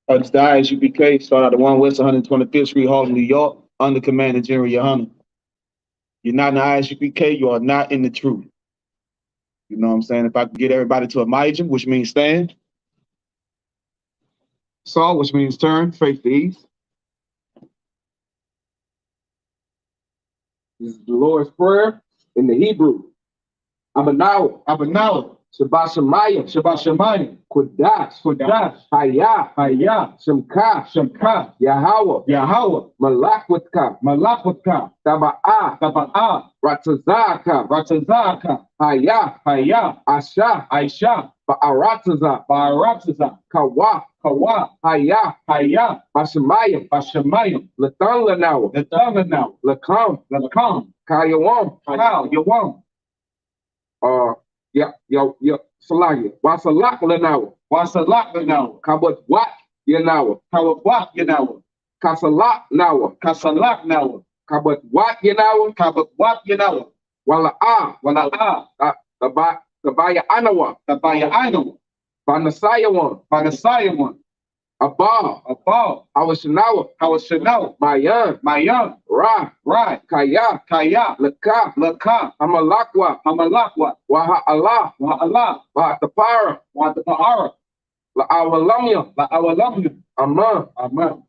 It's the ISUPK, start out the 1 West 125th Street, Harlem, New York, under Commander General Yohana. You're not in the ISUPK, you are not in the truth. You know what I'm saying? If I could get everybody to a Majim, which means stand. Saw, which means turn, face the east. This is the Lord's Prayer in the Hebrew. Abanawa, Abanawa, Shabbat Shemayim, Shabbat Shemayim, Kodash, Kodash, Hayah, Hayah, Shemka, Shemka, Yahweh, Yahweh, Malakwaka, Malakwaka, Taba'ah, Taba'ah, Ratazaka, Ratazaka, Hayah, Hayah, Asha, Aisha, Ba'arataza, Ba'arataza, Kawa, Kawa, Hayah, Hayah, Bashemayim, Bashemayim, Latan Lanawa, Natanganau, Lakam, Lakam, Kayawam, Kal, Yawam, Salaya, Wasalak Lanawa, Wasalak Lanawa, Kabot Wat Yanawa, Kawabwak Yanawa, Kasalak Nawa, Kasalak Nawa, Kabot Wat Yanawa, Kababwak Yanawa, Wala'ah, Wala'ah, Kabaya Anawa, Tabaya Ainu, Banasayawan, Banasayawan, Abba, Abal, Awashanawa, Hawashanaw, Mayan, Mayan, Ra, Rai, Kaya, Kaya, Laka, Laka, Amalakwa, Hamalakwa, Waha Allah, Wa'ala, Wahatapara, Wadapa'ara, La'awalamya, La'awalamya, Aman. Amen.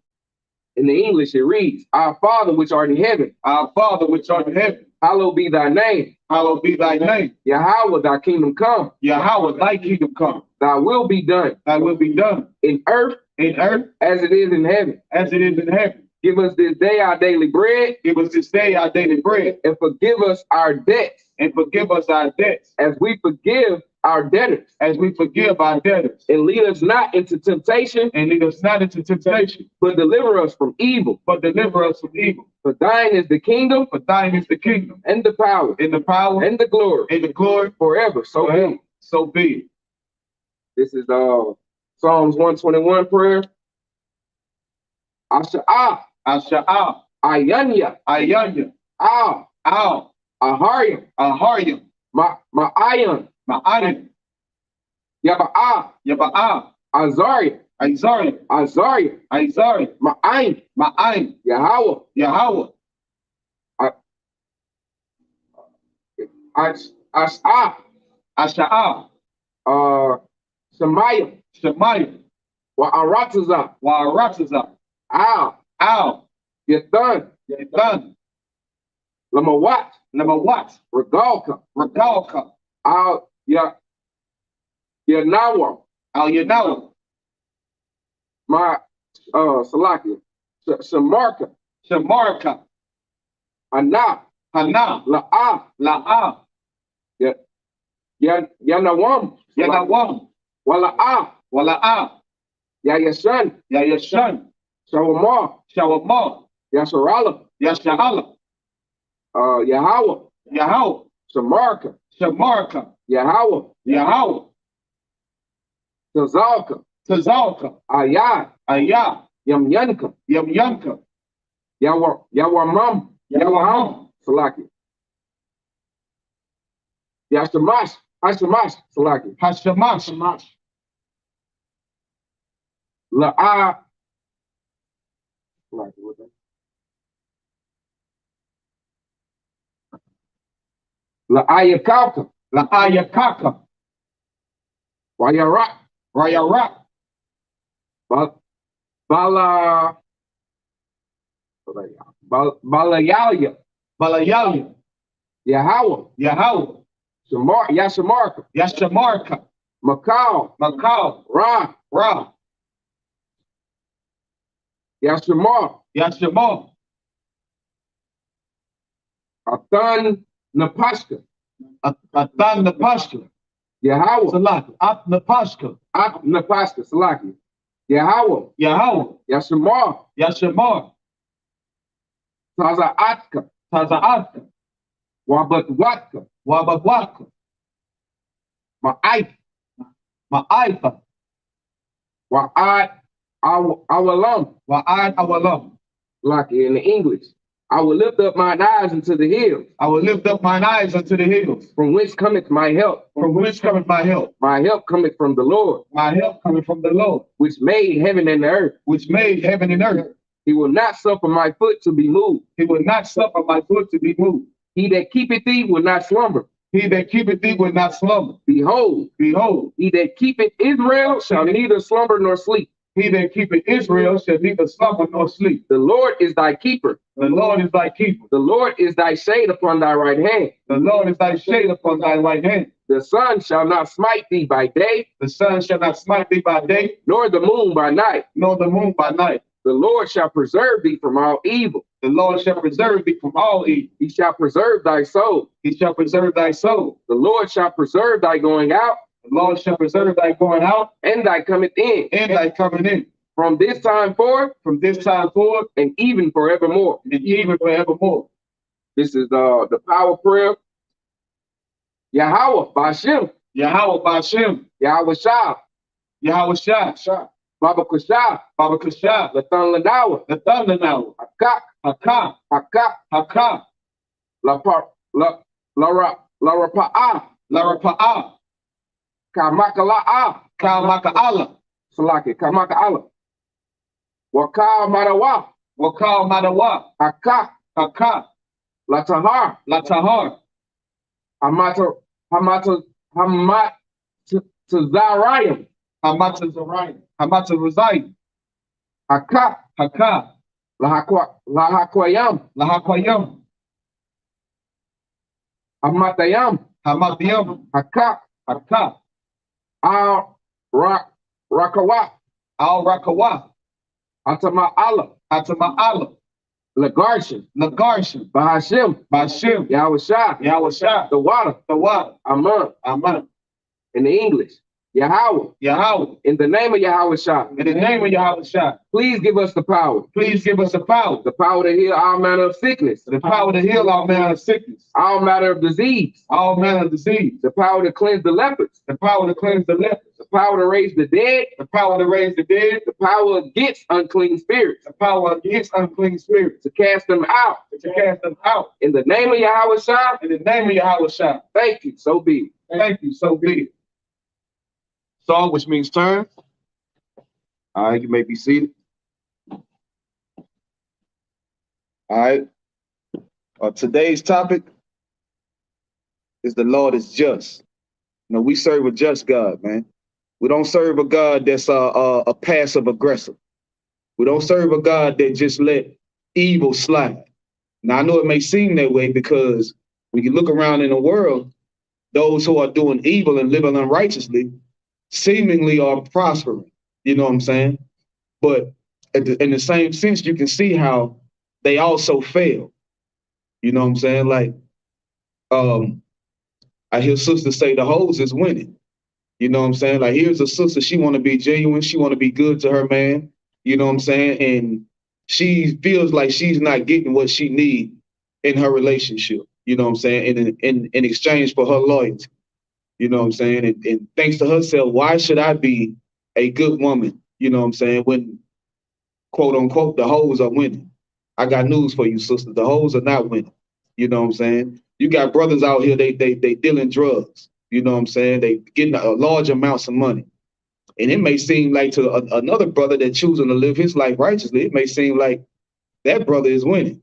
In the English, it reads, Our Father which art in heaven, Our Father which art in heaven, hallowed be thy name. hallowed be thy name. Yahweh, thy kingdom come. Yahweh, thy kingdom come. Thy will be done Thy will be done in earth as it is in heaven. as it is in heaven. Give us this day our daily bread, Give us this day our daily bread, and forgive us our debts and forgive us our debts, as we forgive our debtors. as we forgive our debtors. And lead us not into temptation, And lead us not into temptation, but deliver us from evil. but deliver us from evil. For thine is the kingdom, For thine is the kingdom, and the power, and the power, and the glory, and the glory, forever. So be forever. it. So be it. This is Psalms 121 prayer. Asha'ah, Asha'ah, Ayanya, Ayanya, Al, Al, Aharyam, Aharyam, Ma'ayan, Ma'anim, Yaba'ah, Yaba'ah, Azariah, Isaiah, Azariah, Isaiah, Ma'ayin, Ma'aim, Yahweh, Yahweh, Ash'ah, Asha'ah, Shemayim, Shemayim, Wa'aratazah, Wa'aratazah, Al, Al, Yathan, Yathan, Lamawat, Namawat, Regalka, Regalka, Al Yanawa, Al Yanawa, my Salakia, Shamarka, Shamarka, Ana, Hana, La'ah, La'ah, Yanawam, Yanawam, Wala'ah, Wala'ah, Yayashan, Yayashan, Shawamah, Shawamah, Yasharala, Yasha'ala, Yahweh, Yahweh, Shamarka, Shamarka, Yahweh, Yahweh, Tazalka, Tazalka, Ayah, Ayah, Yamyanka, Yamyanka, Yawamam, Yawamam, Salakia, Yashamash, Hashamash, Salakia, Hashamash, La'ah, Salakia, what that? La'ayakaka, La'ayakaka, Wayarak, Rayarak, Balayaya, Balayaya, Yahweh, Yahweh, Yashamarka, Yashamarka, Makal, Makal, Ra, Ra, Yashamar, Yashamar, Athan Napashka, Atan Napashka, Yahweh, Salaki, At Napashka, At Napashka, Salaki, Yahweh, Yahweh, Yashamar, Yashamar, Tazaatka, Tazaatka, Wabatwatka, Wababwaka, Ma'aif, Ma'aifa, Wa'ad Awalam, Wa'ad Awalam, like in the English. I will lift up mine eyes unto the hills. I will lift up mine eyes unto the hills. From whence cometh my help? From whence cometh my help? My help cometh from the Lord. My help cometh from the Lord, which made heaven and the earth. which made heaven and earth. He will not suffer my foot to be moved. He will not suffer my foot to be moved. He that keepeth thee will not slumber. He that keepeth thee will not slumber. Behold, he that keepeth Israel shall neither slumber nor sleep. He that keepeth Israel shall neither slumber nor sleep. The Lord is thy keeper. The Lord is thy keeper. The Lord is thy shade upon thy right hand. The Lord is thy shade upon thy right hand. The sun shall not smite thee by day. The sun shall not smite thee by day, nor the moon by night. Nor the moon by night. The Lord shall preserve thee from all evil. The Lord shall preserve thee from all evil. He shall preserve thy soul. He shall preserve thy soul. The Lord shall preserve thy going out. The Lord shall preserve thy going out. And thy coming in. And thy coming in. From this time forth. From this time forth. And even forevermore. And even forevermore. This is the power prayer. Yahweh Bashem. Yahweh Bashem. Yahweh Shah. Yahweh Shah. Baba Kushah. Baba Kushah. Latan Ladawa. Latan Ladawa. Hakak. Hakak. Hakak. Hakak. La Rapa'ah. La Rapa'ah. Kamakala'ah. Kamaka'ala. Salaki. Kamaka'ala. Wakal Madawa. Wakal Madawa. Hakak. Hakak. Latahar. Latahar. Hamatazarayim. Hamatazarayim. Hamatazarayim. Hakak. Hakak. Lahakwayam. Lahakwayam. Hamatayam. Hamatayam. Hakak. Hakak. Al Rakawa. Al Rakawa. Atama'ala. Atama'ala. Lagarshan. Lagarshan. Bahashim. Bahashim. Yahweh Shah. Yahweh Shah. The water. The water. Aman. Aman. In the English. Yahweh. Yahweh. In the name of Yahweh Shah. In the name of Yahweh Shah. Please give us the power. Please give us the power. The power to heal all manner of sickness. The power to heal all manner of sickness. All manner of disease. All manner of disease. The power to cleanse the lepers. The power to cleanse the lepers. The power to raise the dead. The power to raise the dead. The power against unclean spirits. The power against unclean spirits. To cast them out. To cast them out. In the name of Yahweh Shah. In the name of Yahweh Shah. Thank you. So be it. Thank you. So be it. Song, which means turn. All right, you may be seated. All right. Today's topic is the Lord is just. You know, we serve a just God, man. We don't serve a God that's a passive aggressor. We don't serve a God that just let evil slide. Now, I know it may seem that way because when you look around in the world, those who are doing evil and living unrighteously seemingly are prospering. You know what I'm saying? But in the same sense, you can see how they also fail. You know what I'm saying? Like, I hear sisters say the hose is winning. You know what I'm saying? Like, here's a sister, she want to be genuine. She want to be good to her man. You know what I'm saying? And she feels like she's not getting what she needs in her relationship. You know what I'm saying? In exchange for her loyalty. You know what I'm saying? And thanks to herself, why should I be a good woman? You know what I'm saying? When, quote unquote, the hoes are winning. I got news for you, sister. The hoes are not winning. You know what I'm saying? You got brothers out here, they dealing drugs. You know what I'm saying? They getting a large amounts of money. And it may seem like to another brother that choosing to live his life righteously, it may seem like that brother is winning.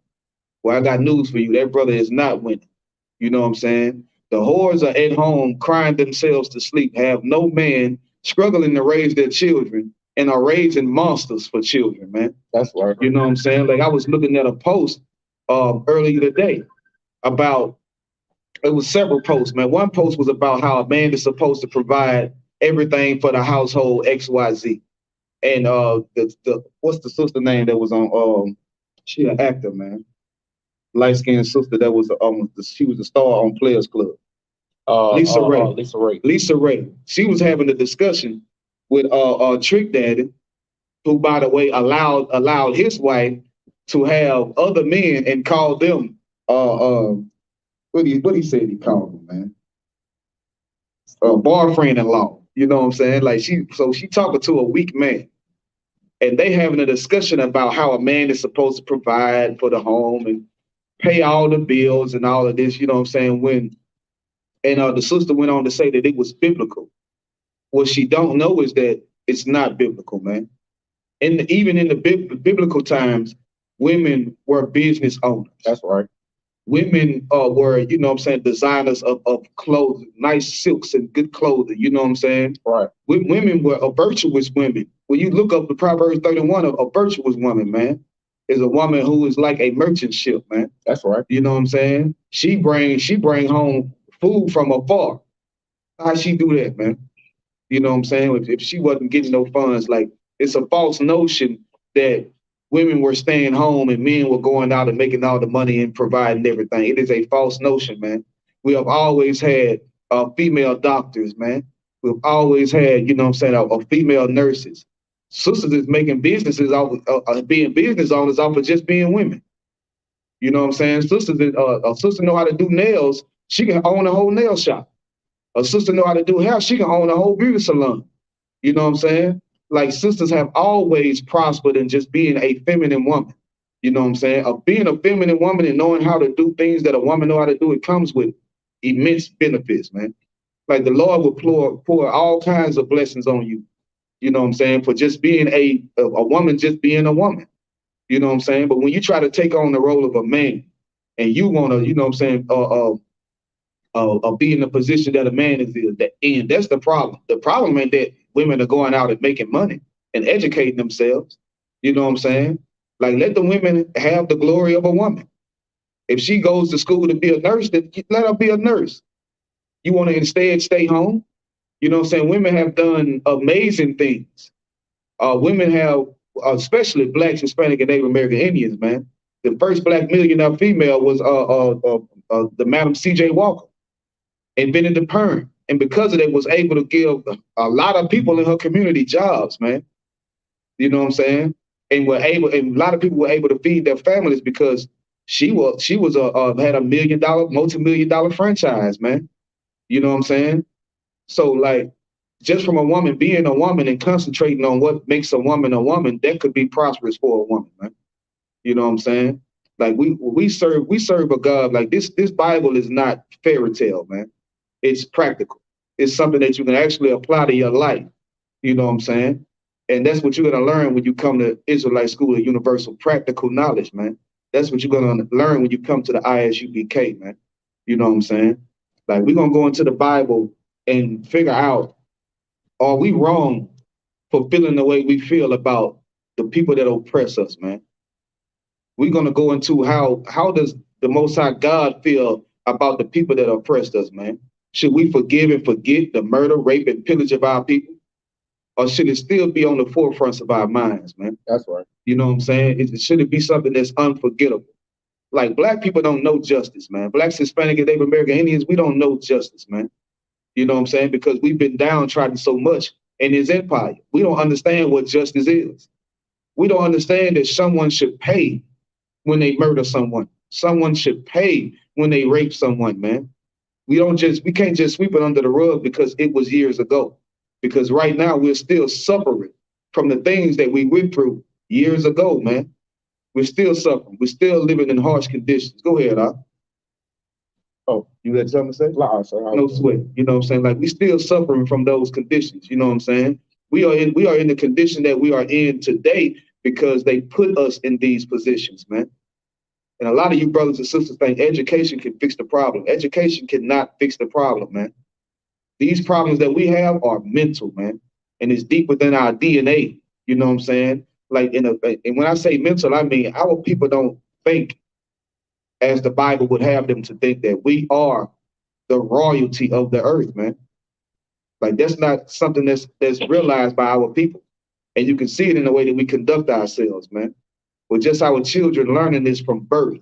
Well, I got news for you. That brother is not winning. You know what I'm saying? The whores are at home crying themselves to sleep, have no man, struggling to raise their children, and are raising monsters for children, man. That's right. You know what I'm saying? Like, I was looking at a post earlier today about, it was several posts, man. One post was about how a man is supposed to provide everything for the household XYZ. And what's the sister name that was on, she an actor, man. Light-skinned sister that was she was a star on Players Club. Lisa Ray. Lisa Ray. She was having a discussion with Trick Daddy, who, by the way, allowed his wife to have other men and called them what he said he called them, man. Boyfriend-in-law. You know what I'm saying? Like, she talking to a weak man. And they having a discussion about how a man is supposed to provide for the home and pay all the bills and all of this, you know what I'm saying? The sister went on to say that it was biblical. What she don't know is that it's not biblical, man. And even in the biblical times, women were business owners. That's right. Women were, you know what I'm saying, designers of clothing, nice silks and good clothing, you know what I'm saying? Right. Women were virtuous women. When you look up the Proverbs 31, a virtuous woman, man, is a woman who is like a merchant ship, man. That's right. You know what I'm saying? She bring home food from afar. How she do that, man? You know what I'm saying? If she wasn't getting no funds, like it's a false notion that women were staying home and men were going out and making all the money and providing everything. It is a false notion, man. We have always had female doctors, man. We've always had, you know what I'm saying, female nurses. Sisters is making businesses off being business owners off of just being women. You know what I'm saying? Sisters, a sister know how to do nails. She can own a whole nail shop. A sister know how to do hair. She can own a whole beauty salon. You know what I'm saying? Like sisters have always prospered in just being a feminine woman. You know what I'm saying? Of being a feminine woman and knowing how to do things that a woman know how to do, it comes with immense benefits, man. Like the Lord will pour all kinds of blessings on you. You know what I'm saying? For just being a woman, just being a woman. You know what I'm saying? But when you try to take on the role of a man and you want to, you know what I'm saying, be in the position that a man is in, and that's the problem. The problem ain't that women are going out and making money and educating themselves. You know what I'm saying? Like let the women have the glory of a woman. If she goes to school to be a nurse, then let her be a nurse. You want to instead stay home? You know what I'm saying? Women have done amazing things. Women have, especially Blacks, Hispanic, and Native American Indians, man. The first Black millionaire female was the Madam C.J. Walker, invented the perm. And because of that, was able to give a lot of people in her community jobs, man. You know what I'm saying? And a lot of people were able to feed their families because she was had a multi-million-dollar franchise, man. You know what I'm saying? So like, just from a woman being a woman and concentrating on what makes a woman, that could be prosperous for a woman, man. You know what I'm saying? Like we serve a God like this. This Bible is not fairy tale, man. It's practical. It's something that you can actually apply to your life. You know what I'm saying? And that's what you're gonna learn when you come to Israelite School of Universal Practical Knowledge, man. That's what you're gonna learn when you come to the ISUPK, man. You know what I'm saying? Like we're gonna go into the Bible and figure out, are we wrong for feeling the way we feel about the people that oppress us, man? We're gonna go into how does the Most High God feel about the people that oppressed us, man? Should we forgive and forget the murder, rape, and pillage of our people? Or should it still be on the forefronts of our minds, man? That's right. You know what I'm saying? Should it be something that's unforgettable? Like Black people don't know justice, man. Blacks, Hispanic, and Native American Indians, we don't know justice, man. You know what I'm saying? Because we've been downtrodden so much in this empire. We don't understand what justice is. We don't understand that someone should pay when they murder someone. Someone should pay when they rape someone, man. We can't just sweep it under the rug because it was years ago. Because right now we're still suffering from the things that we went through years ago, man. We're still suffering. We're still living in harsh conditions. Go ahead, Al. Oh, you had something to say? No sweat. You know what I'm saying? Like we still suffering from those conditions. You know what I'm saying? We are in the condition that we are in today because they put us in these positions, man. And a lot of you brothers and sisters think education can fix the problem. Education cannot fix the problem, man. These problems that we have are mental, man. And it's deep within our DNA. You know what I'm saying? Like and when I say mental, I mean our people don't think as the Bible would have them to think, that we are the royalty of the earth, man. Like that's not something that's realized by our people. And you can see it in the way that we conduct ourselves, man. With just our children learning this from birth,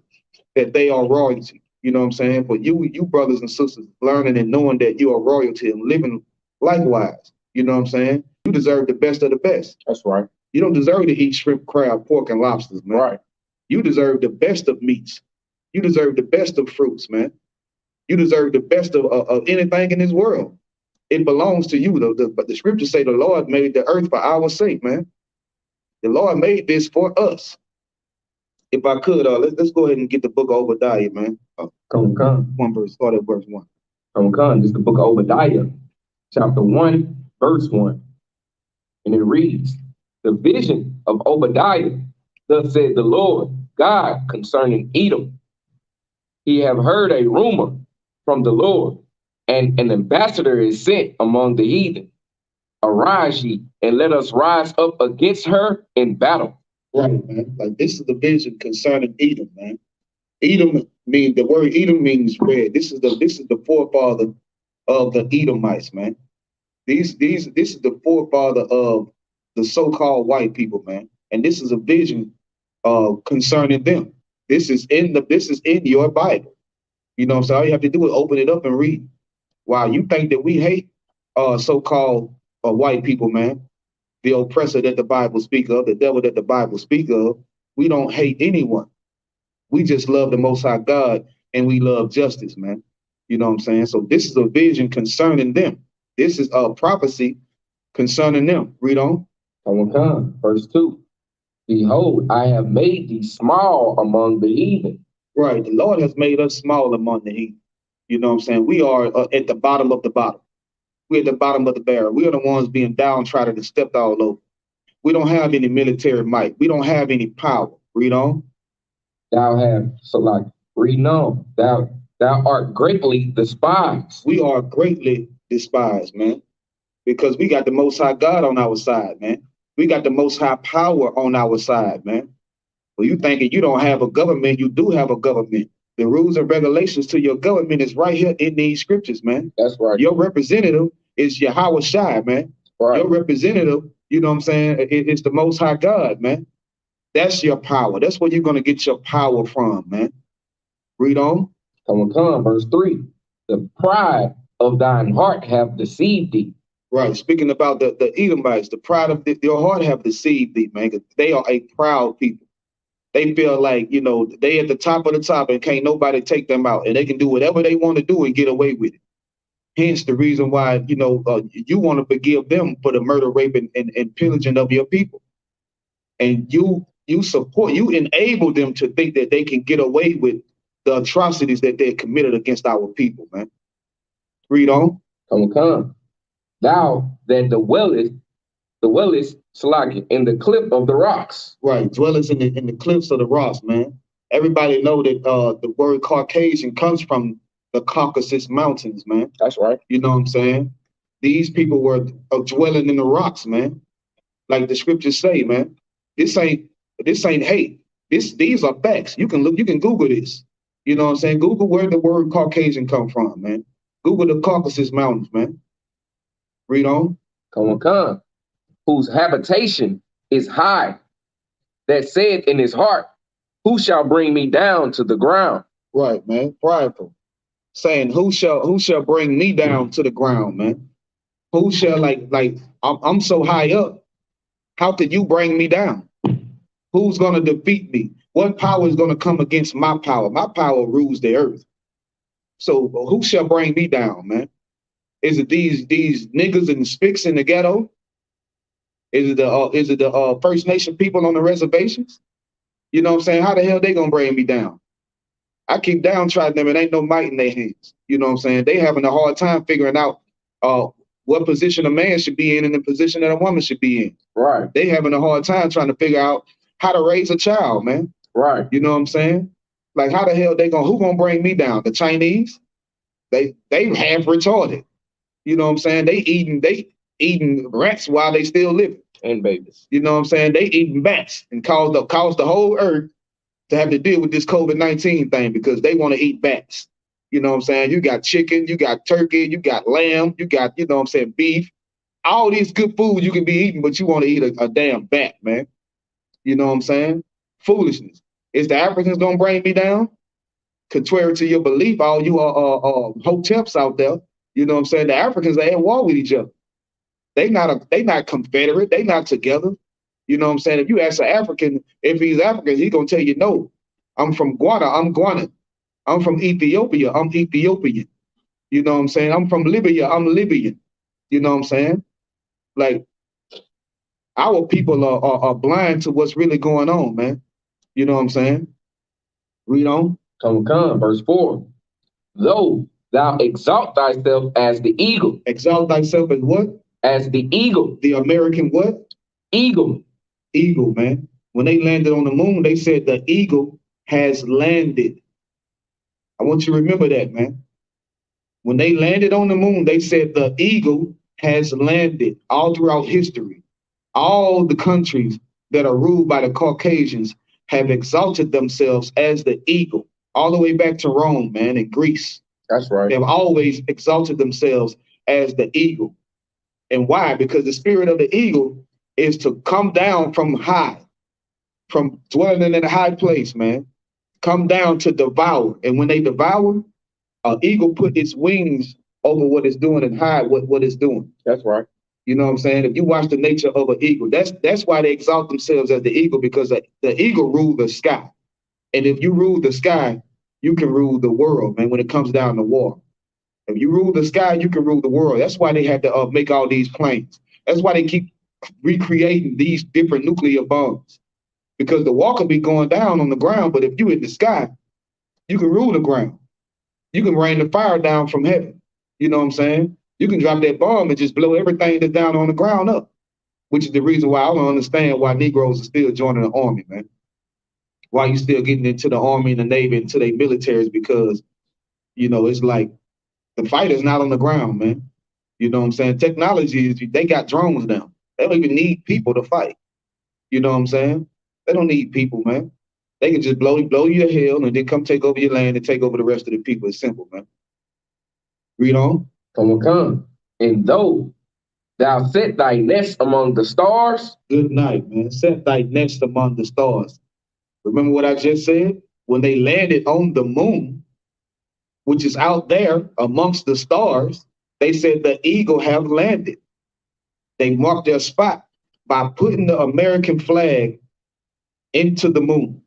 that they are royalty. You know what I'm saying? For you brothers and sisters learning and knowing that you are royalty and living likewise. You know what I'm saying? You deserve the best of the best. That's right. You don't deserve to eat shrimp, crab, pork, and lobsters, man. Right. You deserve the best of meats. You deserve the best of fruits, man. You deserve the best of anything in this world. It belongs to you, though. But the scriptures say the Lord made the earth for our sake, man. The Lord made this for us. If I could, let's go ahead and get the book of Obadiah, man. Come. One verse, start at verse 1. Come. This is the book of Obadiah, chapter 1, verse 1. And it reads, the vision of Obadiah, thus said the Lord God concerning Edom. He have heard a rumor from the Lord, and an ambassador is sent among the heathen. Arise ye, and let us rise up against her in battle. Right, man. Like this is the vision concerning Edom, man. Edom means the word Edom means red. This is the forefather of the Edomites, man. This is the forefather of the so-called white people, man. And this is a vision concerning them. This is in your Bible. You know what I'm saying? All you have to do is open it up and read. Wow, you think that we hate so-called white people, man? The oppressor that the Bible speak of, the devil that the Bible speak of. We don't hate anyone. We just love the Most High God and we love justice, man. You know what I'm saying? So this is a vision concerning them. This is a prophecy concerning them. Read on. Come. Verse 2. Behold, I have made thee small among the heathen. Right. The Lord has made us small among the heathen. You know what I'm saying? We are at the bottom of the bottom. We're at the bottom of the barrel. We are the ones being downtrodden and stepped all over. We don't have any military might. We don't have any power. Read on. Thou have, so like, read on. Thou art greatly despised. We are greatly despised, man, because we got the Most High God on our side, man. We got the Most High power on our side, man. Well, you thinking you don't have a government, you do have a government. The rules and regulations to your government is right here in these scriptures, man. That's right. Your representative is Yahweh Shai, man. Right. Your representative, you know what I'm saying, it's the Most High God, man. That's your power. That's where you're going to get your power from, man. Read on. Come, verse 3. The pride of thine heart have deceived thee. Right. Speaking about the Edomites, the pride of your heart have deceived thee, man. They are a proud people. They feel like, you know, they at the top of the top and can't nobody take them out. And they can do whatever they want to do and get away with it. Hence the reason why, you know, you want to forgive them for the murder, rape, and pillaging of your people. And you enable them to think that they can get away with the atrocities that they committed against our people, man. Read on. Come. Thou that dwellest Salaki in the cliff of the rocks. Right, dwellers in the cliffs of the rocks, man. Everybody know that the word Caucasian comes from the Caucasus Mountains, man. That's right. You know what I'm saying? These people were dwelling in the rocks, man. Like the scriptures say, man. This ain't hate. These are facts. You can Google this. You know what I'm saying? Google where the word Caucasian come from, man. Google the Caucasus Mountains, man. Read on. Come. Whose habitation is high, that said in his heart, who shall bring me down to the ground? Right, man. Prideful. Saying, who shall bring me down to the ground, man? Who shall like I'm so high up. How could you bring me down? Who's gonna defeat me? What power is gonna come against my power? My power rules the earth. So who shall bring me down, man? Is it these niggas and spicks in the ghetto? Is it the First Nation people on the reservations? You know what I'm saying? How the hell they gonna bring me down? I keep downtrodden them and ain't no might in their hands. You know what I'm saying? They having a hard time figuring out what position a man should be in and the position that a woman should be in. Right. They having a hard time trying to figure out how to raise a child, man. Right. You know what I'm saying? Like how the hell who gonna bring me down? The Chinese? They half retarded. You know what I'm saying? They eating rats while they still living. And babies. You know what I'm saying? They eating bats and caused the whole earth to have to deal with this COVID-19 thing because they want to eat bats. You know what I'm saying? You got chicken, you got turkey, you got lamb, you got, you know what I'm saying, beef. All these good food you can be eating, but you want to eat a damn bat, man. You know what I'm saying? Foolishness. Is the Africans gonna bring me down? Contrary to your belief, all you hoteps out there, you know what I'm saying? The Africans are at war with each other. They not confederate. They not together. You know what I'm saying? If you ask an African if he's African, he's gonna tell you no. I'm from Ghana. I'm Guanan. I'm from Ethiopia. I'm Ethiopian. You know what I'm saying? I'm from Libya. I'm Libyan. You know what I'm saying? Like our people are blind to what's really going on, man. You know what I'm saying? Read on. Come, verse 4. Though thou exalt thyself as the eagle. Exalt thyself as what? As the eagle. The American what? Eagle. Eagle, man. When they landed on the moon, they said the eagle has landed. I want you to remember that, man. When they landed on the moon, they said the eagle has landed all throughout history. All the countries that are ruled by the Caucasians have exalted themselves as the eagle, all the way back to Rome, man, and Greece. That's right. They've always exalted themselves as the eagle. And why? Because the spirit of the eagle is to come down from high, from dwelling in a high place, man. Come down to devour. And when they devour, an eagle put its wings over what it's doing and hide what it's doing. That's right. You know what I'm saying? If you watch the nature of an eagle, that's why they exalt themselves as the eagle, because the eagle rules the sky. And if you rule the sky, you can rule the world, man, when it comes down to war. If you rule the sky, you can rule the world. That's why they had to make all these planes. That's why they keep recreating these different nuclear bombs. Because the war could be going down on the ground, but if you in the sky, you can rule the ground. You can rain the fire down from heaven. You know what I'm saying? You can drop that bomb and just blow everything that's down on the ground up, which is the reason why I don't understand why Negroes are still joining the army, man. Why you still getting into the army and the Navy, into their militaries, because, you know, it's like the fight is not on the ground, man. You know what I'm saying? Technology, they got drones now. They don't even need people to fight. You know what I'm saying? They don't need people, man. They can just blow you to hell and then come take over your land and take over the rest of the people. It's simple, man. Read on. Come. And though thou set thy nest among the stars. Good night, man. Set thy nest among the stars. Remember what I just said? When they landed on the moon, which is out there amongst the stars, they said the eagle have landed. They marked their spot by putting the American flag into the moon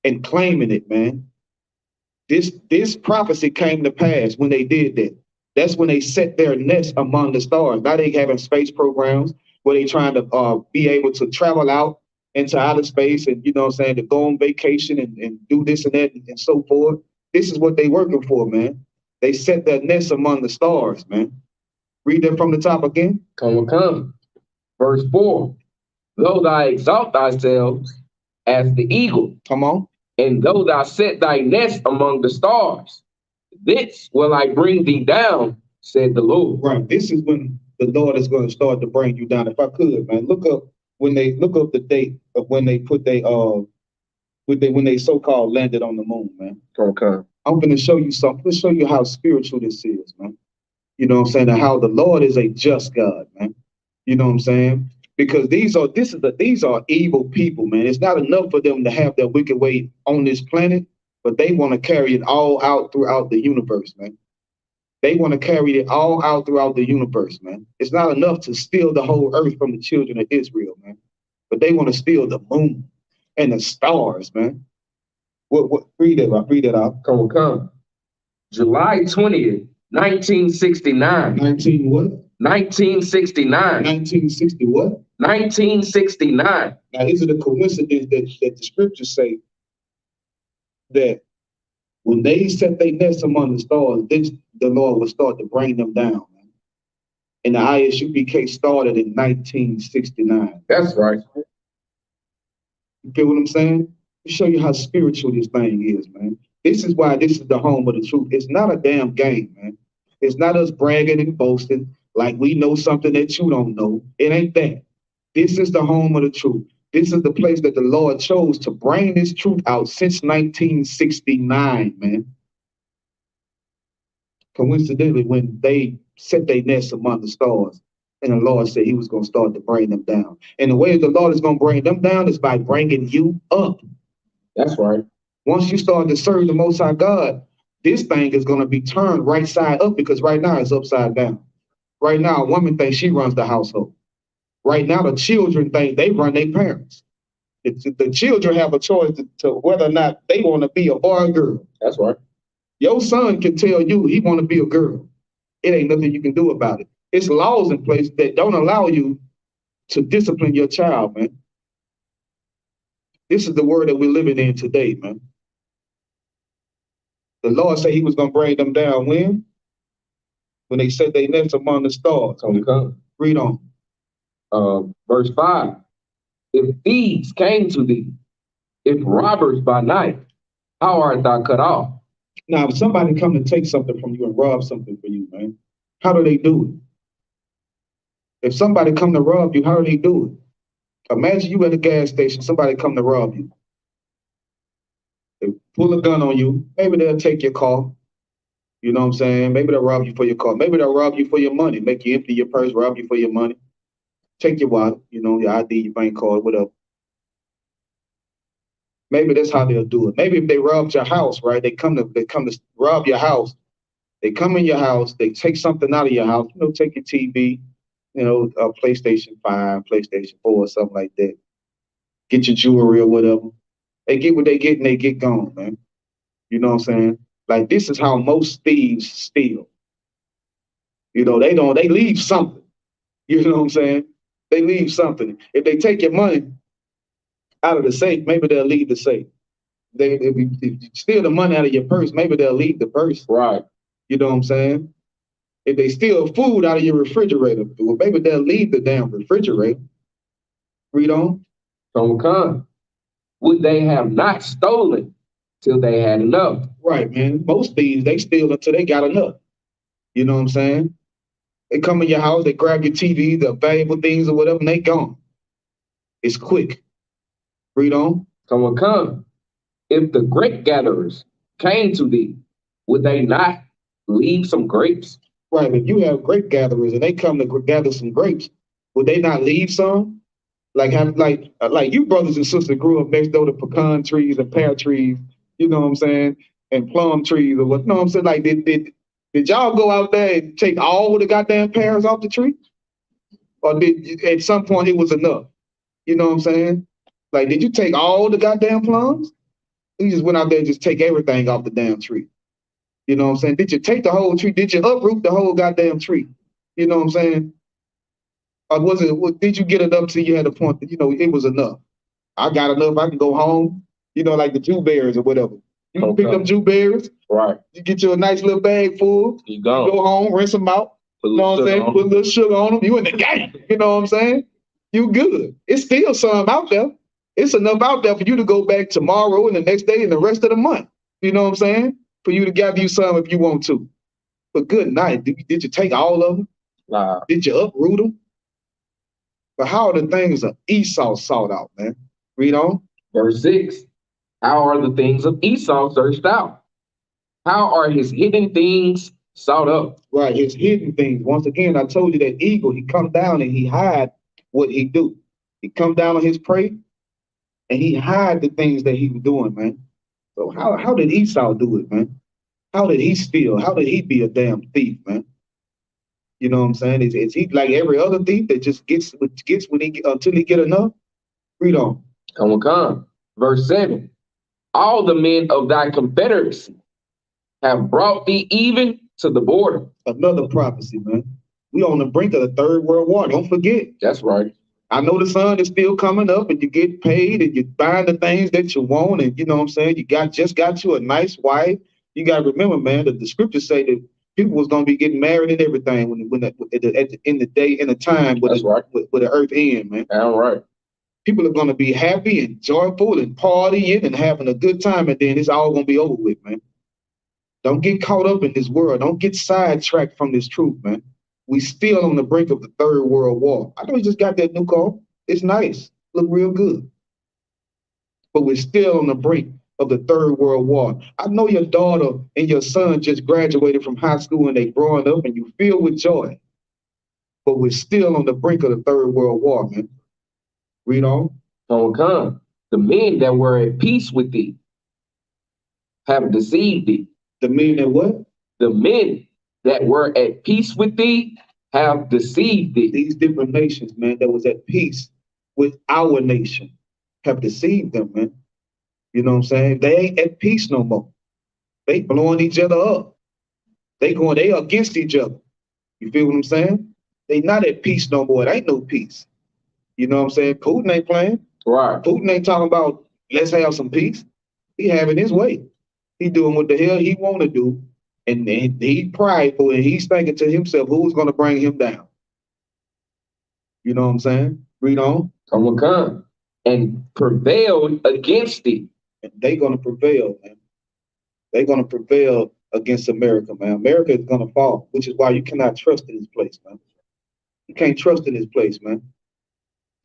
and claiming it, man. This prophecy came to pass when they did that. That's when they set their nest among the stars. Now they having space programs where they trying to be able to travel out into outer space and, you know what I'm saying, to go on vacation and do this and that and so forth. This is what they working for, man. They set their nest among the stars, man. Read that from the top again. Come. Verse 4. Though thou exalt thyself as the eagle. Come on. And though thou set thy nest among the stars, this will I bring thee down, said the Lord. Right. This is when the Lord is going to start to bring you down. If I could, man, look up the date of when they put when they so-called landed on the moon, man. Okay. I'm going to show you something. Let's show you how spiritual this is, man. You know what I'm saying? And how the Lord is a just God, man. You know what I'm saying? Because these are evil people, man. It's not enough for them to have their wicked way on this planet, but they want to carry it all out throughout the universe, man. They want to carry it all out throughout the universe, man. It's not enough to steal the whole earth from the children of Israel, man. But they want to steal the moon and the stars, man. Read it out. Come. July 20th, 1969. 19 what? 1969. 1960 what? 1969. Now, is it a coincidence that the scriptures say that when they set their nest among the stars, then the Lord will start to bring them down, man? And the Isupk started in 1969. That's right. You feel what I'm saying? To show you how spiritual this thing is, man. This is why this is the home of the truth. It's not a damn game, man. It's not us bragging and boasting like we know something that you don't know. It ain't that. This is the home of the truth. This is the place that the Lord chose to bring this truth out since 1969, man. Coincidentally, when they set their nest among the stars, and the Lord said he was going to start to bring them down. And the way the Lord is going to bring them down is by bringing you up. That's right. Once you start to serve the Most High God, this thing is going to be turned right side up, because right now it's upside down. Right now, a woman thinks she runs the household. Right now, the children think they run their parents. The children have a choice to whether or not they want to be a boy or girl. That's right. Your son can tell you he want to be a girl. It ain't nothing you can do about it. It's laws in place that don't allow you to discipline your child, man. This is the word that we're living in today, man. The Lord said he was going to bring them down when? When they said they nest among the stars. Read on. Verse 5. If thieves came to thee, if robbers by night, how art thou cut off? Now, if somebody come to take something from you and rob something for you, man, how do they do it? If somebody come to rob you, how do they do it? Imagine you at a gas station, somebody come to rob you. They pull a gun on you. Maybe they'll take your car. You know what I'm saying? Maybe they'll rob you for your car. Maybe they'll rob you for your money, make you empty your purse, rob you for your money, take your wallet, you know, your ID, your bank card, whatever. Maybe that's how they'll do it. Maybe if they robbed your house, right? They come to rob your house. They come in your house. They take something out of your house. You know, take your TV, you know, a PlayStation 5, PlayStation 4, or something like that. Get your jewelry or whatever. They get what they get and they get gone, man. You know what I'm saying? Like, this is how most thieves steal. You know, they leave something. You know what I'm saying? They leave something. If they take your money out of the safe, maybe they'll leave the safe. If you steal the money out of your purse, maybe they'll leave the purse. Right. You know what I'm saying? If they steal food out of your refrigerator, well, maybe they'll leave the damn refrigerator. Read on. Would they have not stolen till they had enough? Right, man. Most thieves, they steal until they got enough. You know what I'm saying? They come in your house, they grab your TV, the valuable things or whatever, and they gone. It's quick. Read on. If the grape gatherers came to thee, would they not leave some grapes? Right. If you have grape gatherers and they come to gather some grapes, would they not leave some? Like you brothers and sisters grew up next door to pecan trees and pear trees, you know what I'm saying, and plum trees or what? You know what I'm saying? Like, did y'all go out there and take all the goddamn pears off the tree, or did at some point it was enough? You know what I'm saying? Like, did you take all the goddamn plums? You just went out there and just take everything off the damn tree. You know what I'm saying? Did you take the whole tree? Did you uproot the whole goddamn tree? You know what I'm saying? Or did you get it up till you had a point that, you know, it was enough? I got enough, I can go home, you know, like the Jew berries or whatever. You pick up Jew berries, right? You get you a nice little bag full, you go home, rinse them out, you know what I'm saying? Put a little sugar on them, you in the game, you know what I'm saying? You good. It's still some out there. It's enough out there for you to go back tomorrow and the next day and the rest of the month. You know what I'm saying? For you to gather you some if you want to. But good night. Did you take all of them? Nah. Did you uproot them? But how are the things of Esau sought out, man? Read on. Verse 6. How are the things of Esau searched out? How are his hidden things sought up? Right, his hidden things. Once again, I told you that eagle, he come down and he hide what he do. He come down on his prey and he hide the things that he was doing, man. So how did Esau do it, man? How did he steal? How did he be a damn thief, man? You know what I'm saying? Is he like every other thief that just gets when he until he get enough? Read on. Come. Verse 7. All the men of thy confederacy have brought thee even to the border. Another prophecy, man. We on the brink of the Third World War. Don't forget. That's right. I know the sun is still coming up and you get paid and you buying the things that you want, and you know what I'm saying? You just got you a nice wife. You got to remember, man, that the scriptures say that people was going to be getting married and everything in the time with the earth end, man. All right. People are going to be happy and joyful and partying and having a good time, and then it's all going to be over with, man. Don't get caught up in this world. Don't get sidetracked from this truth, man. We still on the brink of the Third World War. I know we just got that new car. It's nice. Look real good. But we're still on the brink of the Third World War. I know your daughter and your son just graduated from high school and they growing up and you feel with joy. But we're still on the brink of the Third World War, man. Read on. Come. The men that were at peace with thee have deceived thee. The men that what? The men that were at peace with thee have deceived thee. These different nations, man, that was at peace with our nation have deceived them, man. You know what I'm saying? They ain't at peace no more. They blowing each other up. They against each other. You feel what I'm saying? They not at peace no more. It ain't no peace. You know what I'm saying? Putin ain't playing. Right. Putin ain't talking about let's have some peace. He having his way. He doing what the hell he want to do. And he's prideful and he's thinking to himself, who's going to bring him down? You know what I'm saying? Read on. Come and prevailed against it. And they're going to prevail, man. They're going to prevail against America, man. America is going to fall, which is why you cannot trust in this place, man. You can't trust in this place, man.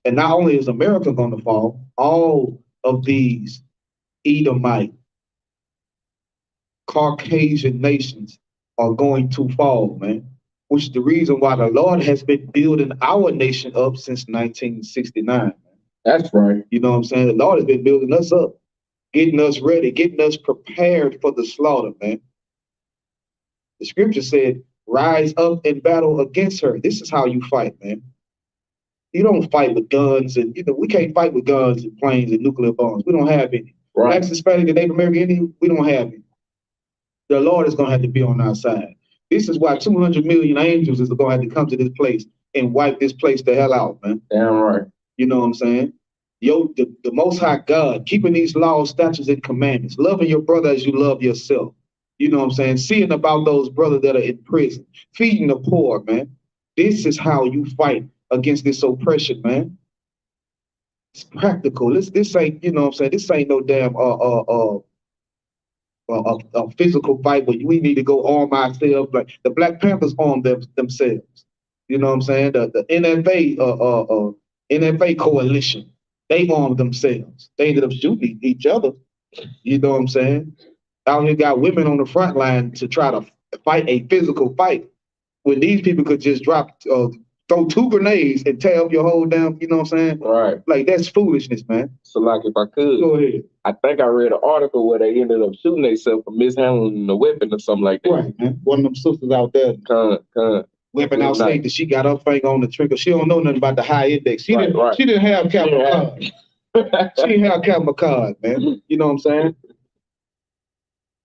And not only is America going to fall, all of these Edomite, Caucasian nations are going to fall, man. Which is the reason why the Lord has been building our nation up since 1969. Man. That's right. You know what I'm saying? The Lord has been building us up, getting us ready, getting us prepared for the slaughter, man. The scripture said, rise up and battle against her. This is how you fight, man. You don't fight with guns and, we can't fight with guns and planes and nuclear bombs. We don't have any. Right. Blacks, Hispanic, and Native American Indian, we don't have any. The Lord is going to have to be on our side. This is why 200 million angels is going to have to come to this place and wipe this place the hell out, man. Damn right. You know what I'm saying? The Most High God, keeping these laws, statutes, and commandments, loving your brother as you love yourself. You know what I'm saying? Seeing about those brothers that are in prison, feeding the poor, man. This is how you fight against this oppression, man. It's practical. This ain't, you know what I'm saying? This ain't no damn a physical fight where we need to go arm ourselves. Like the Black Panthers armed themselves. You know what I'm saying? The NFA coalition, they armed themselves. They ended up shooting each other. You know what I'm saying? Out here got women on the front line to try to fight a physical fight when these people could just throw 2 grenades and tear up your whole damn, you know what I'm saying? Right. Like, that's foolishness, man. So, like, if I could, go ahead. I think I read an article where they ended up shooting themselves for mishandling the weapon or something like that. Right, man. One of them sisters out there. Weapon out saying that she got her finger on the trigger. She don't know nothing about the high index. She didn't have Captain Card. She didn't have Captain Card, man. You know what I'm saying?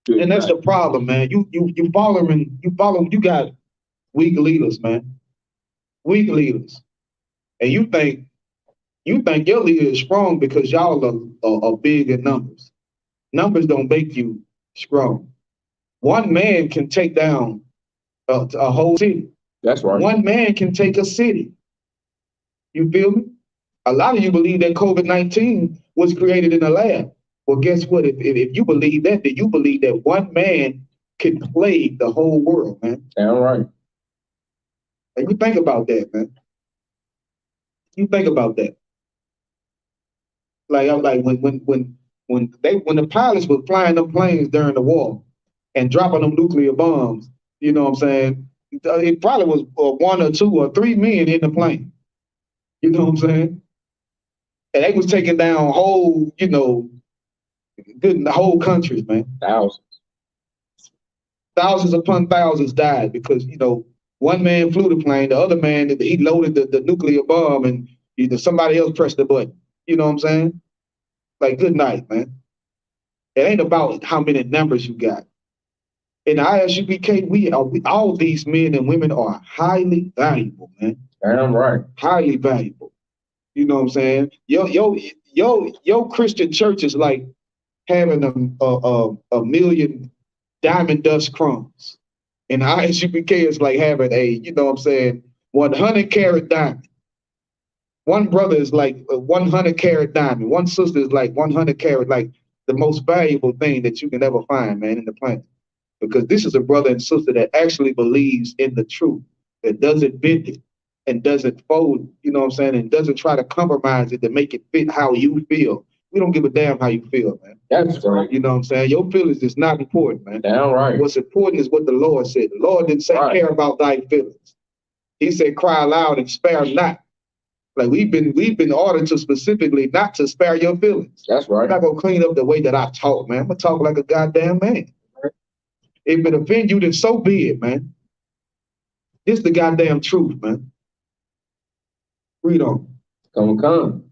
Good and that's the problem, man. You got weak leaders, man. Weak leaders. And you think your leader is strong because y'all are big in numbers. Numbers don't make you strong. One man can take down a whole city. That's right. One man can take a city. You feel me? A lot of you believe that COVID-19 was created in a lab. Well, guess what? If you believe that, then you believe that one man can plague the whole world, man. Damn right. And you think about that, man. You think about that. Like when the pilots were flying them planes during the war and dropping them nuclear bombs, you know what I'm saying? It probably was 1 or 2 or 3 men in the plane. You know what I'm saying? And they was taking down whole, whole countries, man. Thousands upon thousands died because, one man flew the plane, the other man, he loaded the nuclear bomb and somebody else pressed the button. You know what I'm saying? Like, good night, man. It ain't about how many numbers you got. In the ISUPK, all these men and women are highly valuable, man. Damn right. Highly valuable. You know what I'm saying? Your Christian church is like having a million diamond dust crumbs. And ISUPK is like having 100 carat diamond. One brother is like 100 carat diamond. One sister is like 100 carat, like the most valuable thing that you can ever find, man, in the planet. Because this is a brother and sister that actually believes in the truth, that doesn't bend it and doesn't fold, you know what I'm saying, and doesn't try to compromise it to make it fit how you feel. We don't give a damn how you feel, man. That's right. You know what I'm saying? Your feelings is not important, man. Damn right. What's important is what the Lord said. The Lord didn't say care about thy feelings. He said cry aloud and spare not. Like we've been ordered to specifically not to spare your feelings. That's right. I'm not gonna clean up the way that I talk, man. I'm gonna talk like a goddamn man. Right? If it offend you, then so be it, man. This is the goddamn truth, man. Read on. Come.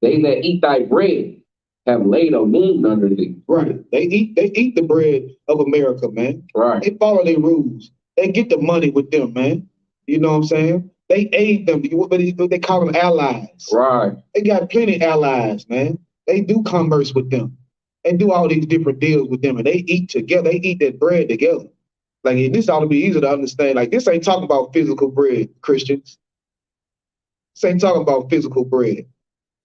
They that eat thy bread have laid a wound under thee. Right. They eat the bread of America, man. Right. They follow their rules. They get the money with them, man. You know what I'm saying? They aid them. They call them allies. Right. They got plenty of allies, man. They do converse with them. They do all these different deals with them, and they eat together. They eat that bread together. Like this ought to be easy to understand. Like this ain't talking about physical bread, Christians. This ain't talking about physical bread.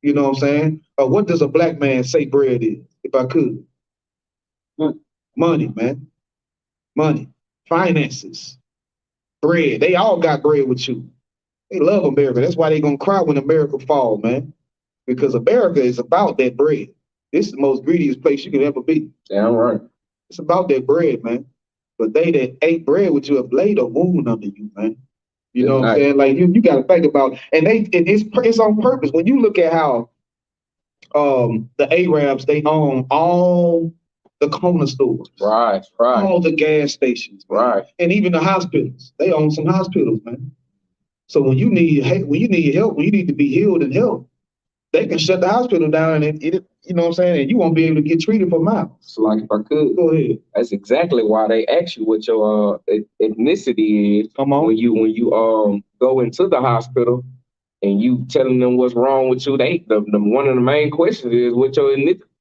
You know what I'm saying? What does a black man say bread is? If I could, money, man, money, finances, bread. They all got bread with you. They love America. That's why they gonna cry when America fall, man. Because America is about that bread. This is the most greediest place you could ever be. Damn right. It's about that bread, man. But they that ate bread with you have laid a wound under you, man. You know what I'm saying? Like you got to think about, and it's on purpose. When you look at how the Arabs, they own all the corner stores, right, all the gas stations, man. Right, and even the hospitals. They own some hospitals, man. So when you need help, when you need to be healed and helped, they can shut the hospital down and you know what I'm saying, and you won't be able to get treated for miles. So like if I could, go ahead. That's exactly why they ask you what your ethnicity is. Come on. When you go into the hospital and you telling them what's wrong with you, the one of the main questions is what your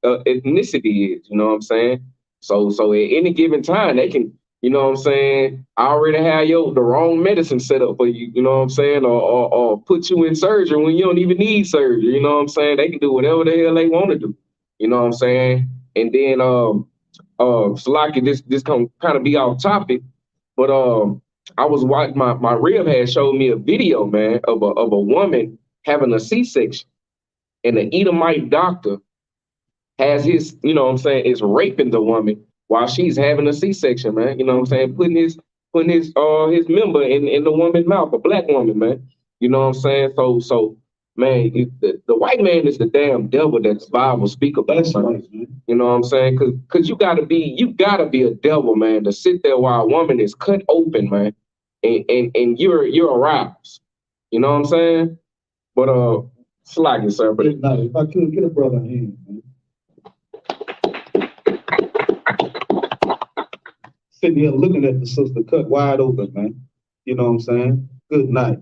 ethnicity is. You know what I'm saying? So at any given time they can, you know what I'm saying, already have the wrong medicine set up for you, you know what I'm saying, or put you in surgery when you don't even need surgery, you know what I'm saying? They can do whatever the hell they want to do, you know what I'm saying? And then Salaki, this can kind of be off topic, but I was watching my rib had showed me a video, man, of a woman having a C-section, and the Edomite doctor has his, you know what I'm saying, is raping the woman while she's having a C-section, man. You know what I'm saying? Putting his member in the woman's mouth, a black woman, man. You know what I'm saying? So man, the white man is the damn devil that the Bible speak about. That's right, man. You know what I'm saying? Cause you gotta be a devil, man, to sit there while a woman is cut open, man, and you're aroused. You know what I'm saying? But slacking, sir. But if I could get a brother in, man. Sitting here looking at the sister cut wide open, man. You know what I'm saying? Good night.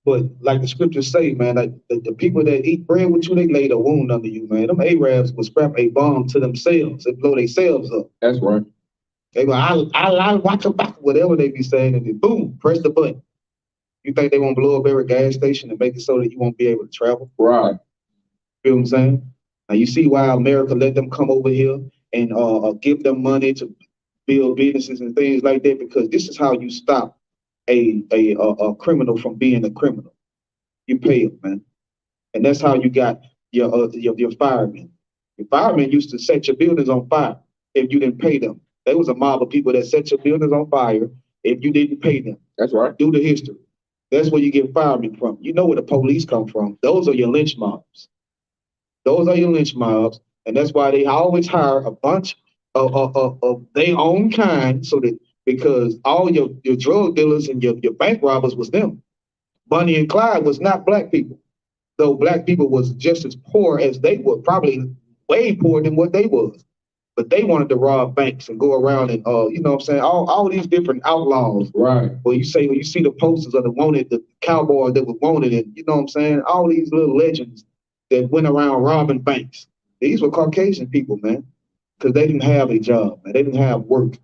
But like the scriptures say, man, like the people that eat bread with you, they laid a wound under you, man. Them Arabs will strap a bomb to themselves and blow themselves up. That's right. They go, I watch them back, whatever they be saying, and then boom, press the button. You think they won't blow up every gas station and make it so that you won't be able to travel? Right. You know what I'm saying? Now you see why America let them come over here and give them money to build businesses and things like that, because this is how you stop a criminal from being a criminal. You pay them, man, and that's how you got your firemen. Your firemen used to set your buildings on fire if you didn't pay them. There was a mob of people that set your buildings on fire if you didn't pay them. That's right. Do the history. That's where you get firemen from. You know where the police come from. Those are your lynch mobs. Those are your lynch mobs, and that's why they always hire a bunch of their own kind, so that because all your drug dealers and your bank robbers was them. Bonnie and Clyde was not black people, though black people was just as poor as they were, probably way poorer than what they was. But they wanted to rob banks and go around and you know what I'm saying, all these different outlaws. Right. Well, you see the posters of the wanted, the cowboy that was wanted, and you know what I'm saying, all these little legends that went around robbing banks. These were Caucasian people, man, because they didn't have a job, man. They didn't have work.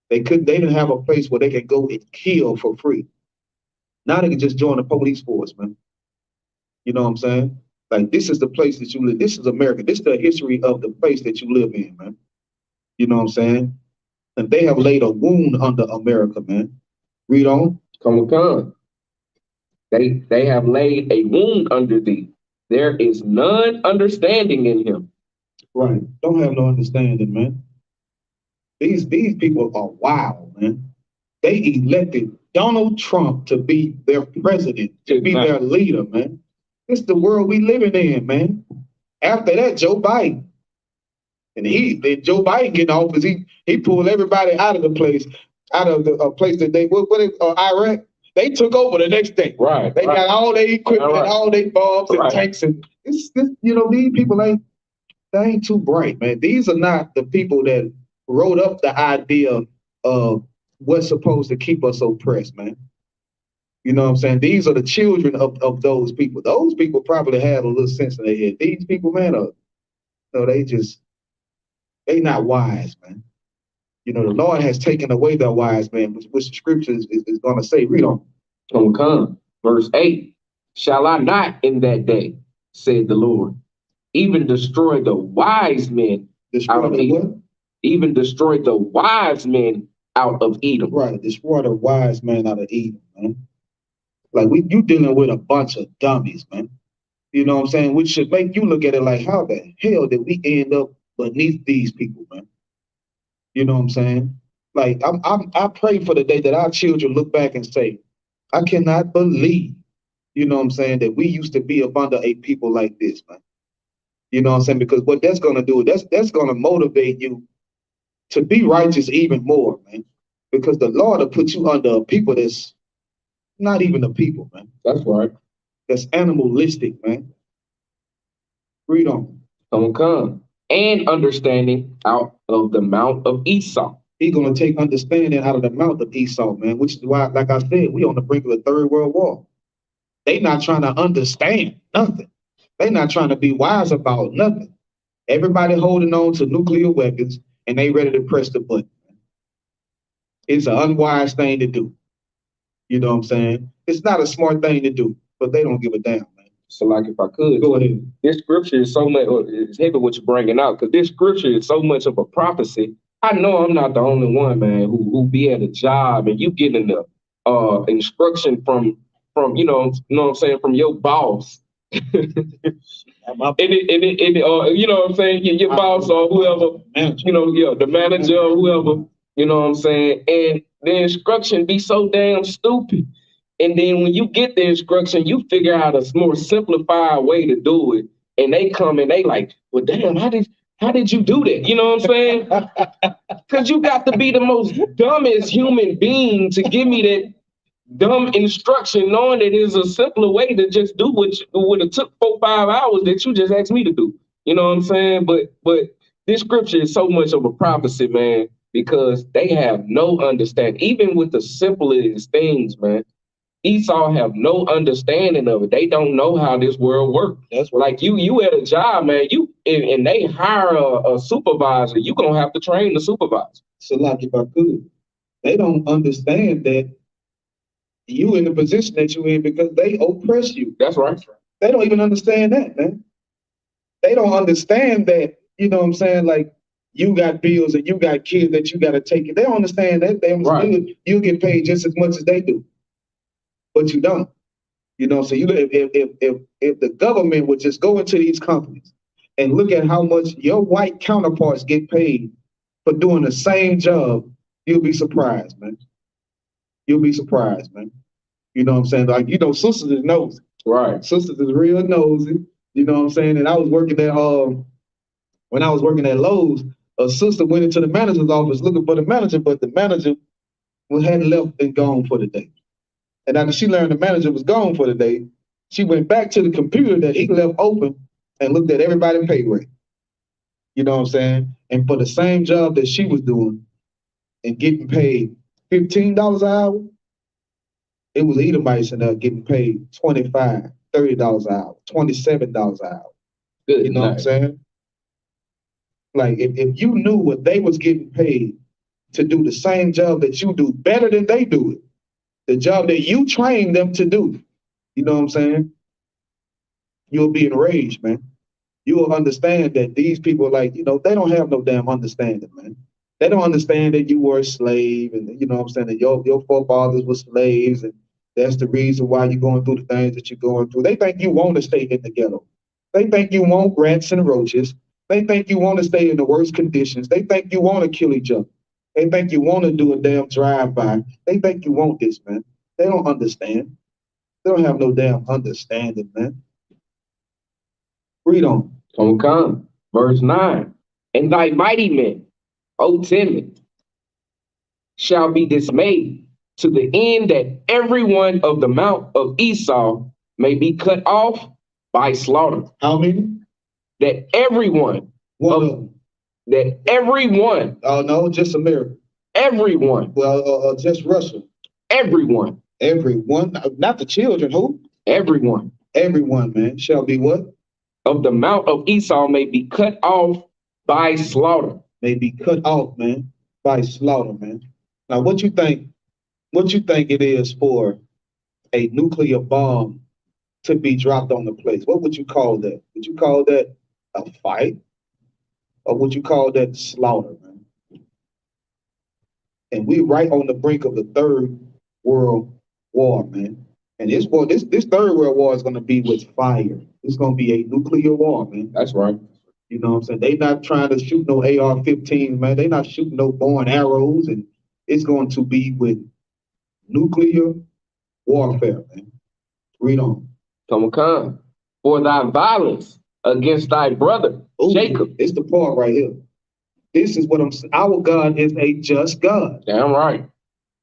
They didn't have a place where they could go and kill for free. Now they can just join the police force, man. You know what I'm saying? Like, this is the place that you live. This is America. This is the history of the place that you live in, man. You know what I'm saying? And they have laid a wound under America, man. Read on. Come. They have laid a wound under thee. There is none understanding in him. Right. Don't have no understanding, man. These people are wild, man. They elected Donald Trump to be their president, to be their leader, man. This is the world we living in, man. After that, Joe Biden. And Joe Biden getting off because he pulled everybody out of the place, out of the place that they Iraq. They took over the next day. Right. They got all their equipment and all their bombs and tanks, and this, you know, these people they ain't too bright, man. These are not the people that wrote up the idea of what's supposed to keep us oppressed, man. You know what I'm saying? These are the children of those people. Those people probably have a little sense in their head. These people, man, are No, they not wise, man. You know, the Lord has taken away the wise man, which the scripture is going to say. Read on. Come. Verse 8. Shall I not in that day, said the Lord, even destroy the wise men out of Edom? Even destroy the wise men out of Edom. Right, destroy the wise man out of Edom, man. Like you dealing with a bunch of dummies, man. You know what I'm saying? Which should make you look at it like, how the hell did we end up beneath these people, man? You know what I'm saying? Like I pray for the day that our children look back and say, I cannot believe, you know what I'm saying, that we used to be up under a people like this, man. You know what I'm saying? Because what that's gonna do, that's gonna motivate you to be righteous even more, man. Because the Lord will put you under a people that's not even a people, man. That's right. That's animalistic, man. Read on. Come. And understanding out of the mount of Esau. He's gonna take understanding out of the mouth of Esau, man. Which is why, like I said, we on the brink of a third world war. They not trying to understand nothing. They not trying to be wise about nothing. Everybody holding on to nuclear weapons and they ready to press the button. It's an unwise thing to do. You know what I'm saying? It's not a smart thing to do, but they don't give a damn, man. So, like, if I could, go ahead. This scripture is so much, it's heavy what you're bringing out, because this scripture is so much of a prophecy. I know I'm not the only one, man, who be at a job and you getting the instruction from you know what I'm saying, from your boss. And you know what I'm saying, your boss or whoever, you know, yeah, the manager or whoever, you know what I'm saying, and the instruction be so damn stupid. And then when you get the instruction, you figure out a more simplified way to do it. And they come and they like, well, damn, how did you do that? You know what I'm saying? Because you got to be the most dumbest human being to give me that dumb instruction, knowing that there's a simpler way to just do what would have took 4-5 hours that you just asked me to do. You know what I'm saying? But this scripture is so much of a prophecy, man, because they have no understanding, even with the simplest things, man. Esau have no understanding of it. They don't know how this world works. That's right. Like you at a job, man, and they hire a supervisor, you gonna have to train the supervisor. So like if I could, they don't understand that you in the position that you in because they oppress you. That's right. They don't even understand that, man. They don't understand that, you know what I'm saying, like you got bills and you got kids that you gotta take it. They don't understand that. They understand you get paid just as much as they do. But you don't. You know, so if the government would just go into these companies and look at how much your white counterparts get paid for doing the same job, you'll be surprised, man. You'll be surprised, man. You know what I'm saying? Like, you know, sisters is nosy. Right. Sisters is real nosy. You know what I'm saying? And I was working at when I was working at Lowe's, a sister went into the manager's office looking for the manager, but the manager had left and gone for the day. And after she learned the manager was gone for the day, she went back to the computer that he left open and looked at everybody's pay rate. You know what I'm saying? And for the same job that she was doing and getting paid $15 an hour, it was Edomites in there getting paid $25, $30 an hour, $27 an hour. Good you know night. What I'm saying? Like if you knew what they was getting paid to do the same job that you do better than they do it, the job that you train them to do, you know what I'm saying? You'll be enraged, man. You will understand that these people, like, you know, they don't have no damn understanding, man. They don't understand that you were a slave and, you know what I'm saying, that your forefathers were slaves and that's the reason why you're going through the things that you're going through. They think you want to stay in the ghetto. They think you want rats and roaches. They think you want to stay in the worst conditions. They think you want to kill each other. They think you want to do a damn drive-by. They think you want this, man. They don't understand. They don't have no damn understanding, man. Read on. Come. Verse 9. And thy mighty men, O timid, shall be dismayed to the end that every one of the mount of Esau may be cut off by slaughter. How many? That everyone. One of them. That everyone. Oh, no, just America. Everyone. Well, just Russia. Everyone. Everyone. Not the children. Who? Everyone. Everyone, man, shall be what? of the mount of Esau may be cut off by slaughter. May be cut off, man, by slaughter, man. Now, what you think? What you think it is for a nuclear bomb to be dropped on the place? What would you call that? Would you call that a fight, or would you call that slaughter, man? And we're right on the brink of the third world war, man. And this third world war is going to be with fire. It's going to be a nuclear war, man. That's right. You know what I'm saying? They not trying to shoot no AR-15s, man. They not shooting no bow and arrows, and it's going to be with nuclear warfare, man. Read on. Come. For thy violence against thy brother, Ooh, Jacob. It's the part right here. This is what I'm saying. Our God is a just God. Damn right.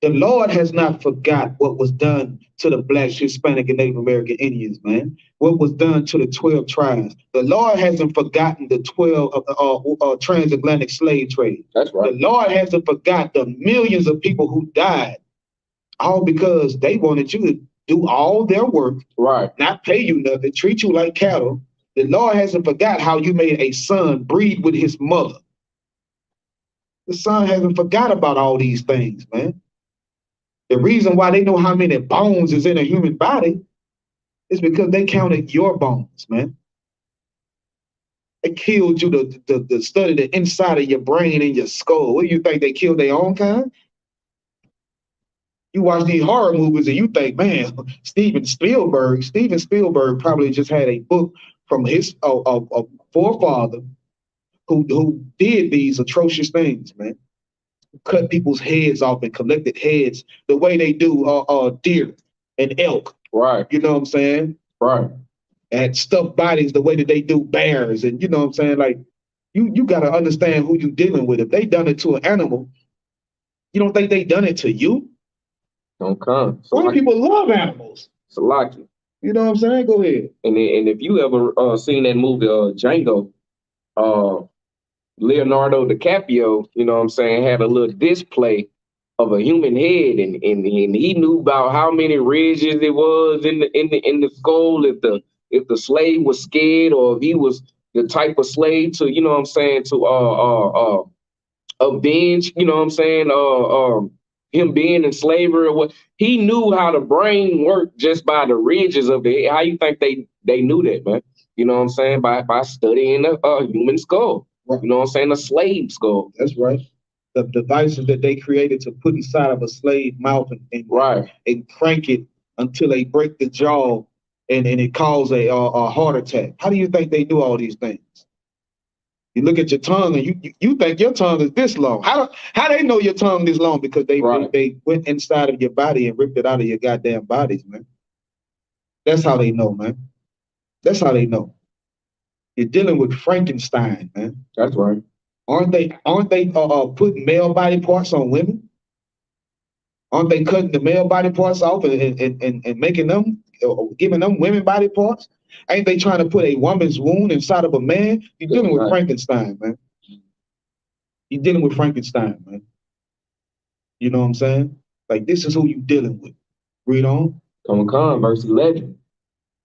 The Lord has not forgot what was done to the Black, Hispanic, and Native American Indians, man. What was done to the 12 tribes. The Lord hasn't forgotten the 12 transatlantic slave trade. That's right. The Lord hasn't forgot the millions of people who died, all because they wanted you to do all their work, right? Not pay you nothing, treat you like cattle. The Lord hasn't forgot how you made a son breed with his mother. The son hasn't forgot about all these things, man. The reason why they know how many bones is in a human body is because they counted your bones, man. They killed you to study the inside of your brain and your skull. What do you think, they killed their own kind? You watch these horror movies and you think, man, Steven Spielberg probably just had a book from his forefather who did these atrocious things, man. Cut people's heads off and collected heads the way they do deer and elk. Right. You know what I'm saying? Right. And stuffed bodies the way that they do bears. And you know what I'm saying? Like, you got to understand who you're dealing with. If they done it to an animal, you don't think they done it to you? Don't come. White people love animals. Salaki. You know what I'm saying? Go ahead. And if you ever seen that movie Django, Leonardo DiCaprio, you know what I'm saying, had a little display of a human head, and he knew about how many ridges it was in the skull, if the slave was scared, or if he was the type of slave to, you know what I'm saying, to avenge, you know what I'm saying, him being in slavery or what. He knew how the brain worked just by the ridges of it. How you think they knew that, man? You know what I'm saying? By studying a human skull. Right. You know what I'm saying? A slave skull. That's right. The devices that they created to put inside of a slave mouth and right, and crank it until they break the jaw and it causes a heart attack. How do you think they do all these things? You look at your tongue and you think your tongue is this long. How they know your tongue is long? Because they went inside of your body and ripped it out of your goddamn bodies, man. That's how they know, man. That's how they know. You're dealing with Frankenstein, man. That's right. Aren't they putting male body parts on women? Aren't they cutting the male body parts off and making them, giving them women body parts? Ain't they trying to put a woman's wound inside of a man? You're dealing with Frankenstein, man. You're dealing with Frankenstein, man. You know what I'm saying? Like, this is who you dealing with. Read on. Come, verse 11.